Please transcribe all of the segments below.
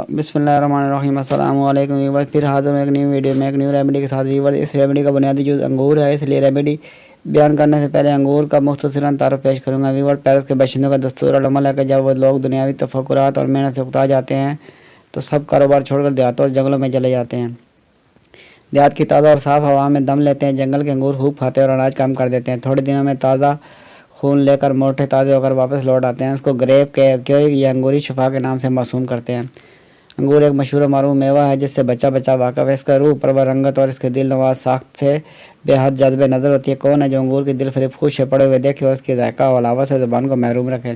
बिस्मिल्लाहिर्रहमानिर्रहीम अस्सलाम वालेकुम व्यूअर्स, फिर हाजिर हूँ एक न्यू वीडियो में एक न्यू रेमेडी के साथ। व्यूअर्स, इस रेमेडी का बुनियादी जो अंगूर है, इसलिए रेमेडी बयान करने से पहले अंगूर का मुख्तसरन तारुफ पेश करूँगा। व्यूअर्स, पेरिस के बाशिंदों का दस्तूर और अमल है कि जब वो लोग दुनियावी तफक्कुरात और मेहनत से उकता जाते हैं तो सब कारोबार छोड़कर देहातों और जंगलों में चले जाते हैं। देहात की ताज़ा और साफ़ हवा में दम लेते हैं, जंगल के अंगूर खूब खाते हैं और अनाज कम कर देते हैं। थोड़े दिनों में ताज़ा खून लेकर मोटे ताज़े होकर वापस लौट आते हैं। इसको ग्रेप के या अंगूरी शफा के नाम से मासूम करते हैं। अंगूर एक मशहूर मारूफ मेवा है जिससे बच्चा वाक़िफ़ है। इसका रूह परवर रंगत और इसके दिल नवाज साख्त से बेहद जज्ब नज़र होती है। कौन है जो अंगूर की दिल फरेब खुश से पड़े हुए देखे और उसके जायका और अलावा से ज़बान को महरूम रखे।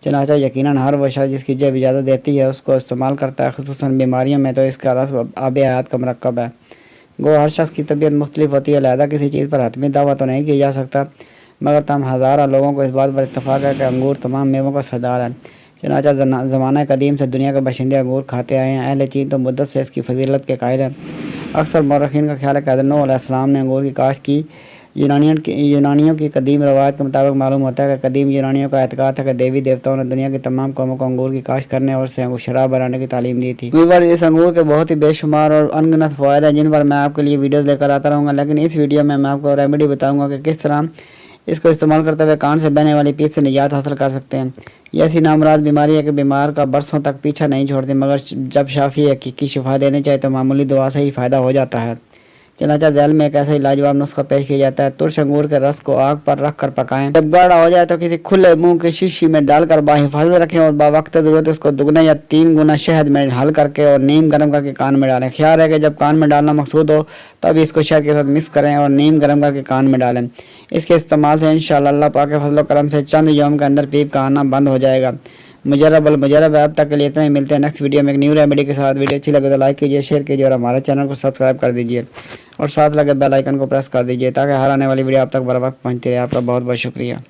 चनाचा यकीनन हर वो शख्स जिसकी जेब इजाज़त देती है उसको इस्तेमाल करता है। खुसूसन बीमारियों में तो इसका रस आब हयात का मरकब है। गो हर शख्स की तबीयत मुख्तलिफ होती है, लिहाजा किसी चीज़ पर हतमी दावा तो नहीं किया जा सकता, मगर तमाम हज़ारा लोगों को इस बात पर इत्तफाक है कि अंगूर तमाम मेवों का सरदार है। चनाचा ज़माना कदीम से दुनिया के बाशिंदे अंगूर खाते आए हैं। अहले चीन तो मुद्दत से इसकी फजीलत के कायल हैं। अक्सर मौरखीन का ख्याल है कि हज़रत नूह अलैहिस्सलाम ने अंगूर की काश्त की। यूनानियों की कदीम रवायत के मुताबिक मालूम होता है कि कदीम यूनानियों का एतकाद था कि देवी देवताओं ने दुनिया की तमाम कौमों को अंगूर की काश्त करने और से शराब बनाने की तालीम दी थी। इस अंगूर के बहुत ही बेशुमार और अनगिनत फ़वाइद हैं जिन पर मैं आपके लिए वीडियोज़ लेकर आता रहूँगा, लेकिन इस वीडियो में मैं आपको रेमेडी बताऊँगा कि किस तरह इसको इस्तेमाल करते हुए कान से बहने वाली पीप से निजात हासिल कर सकते हैं। ये ऐसी नामराद बीमारी है कि बीमार का बरसों तक पीछा नहीं छोड़ती, मगर जब शाफी हकीकी शिफा देने चाहे तो मामूली दुआ से ही फ़ायदा हो जाता है। चनाचा झैल में एक ऐसा ही लाजवाब नुस्खा पेश किया जाता है। तुरश अंगूर के रस को आग पर रख कर पकाएं। जब गाढ़ा हो जाए तो किसी खुले मुंह की शीशी में डालकर बाहिफाजत रखें और बावक्त ज़रूरत इसको दुगने या 3 गुना शहद में हल करके और नीम गर्म करके कान में डालें। ख्याल है कि जब कान में डालना मकसूद हो तब इसको शहद के साथ मिक्स करें और नीम गर्म करके कान में डालें। इसके इस्तेमाल से इंशाअल्लाह अल्लाह पाक के फजल करम से चंद यौम के अंदर पीप का आना बंद हो जाएगा। मुजरब है। अब तक के लिए इतना ही, मिलते हैं नेक्स्ट वीडियो में एक न्यू रेमेडी के साथ। वीडियो अच्छी लगे तो लाइक कीजिए, शेयर कीजिए और हमारे चैनल को सब्सक्राइब कर दीजिए और साथ लगे बेल आइकन को प्रेस कर दीजिए ताकि हर आने वाली वीडियो आप तक बर वक्त पहुँचती रहे। आपका बहुत बहुत शुक्रिया।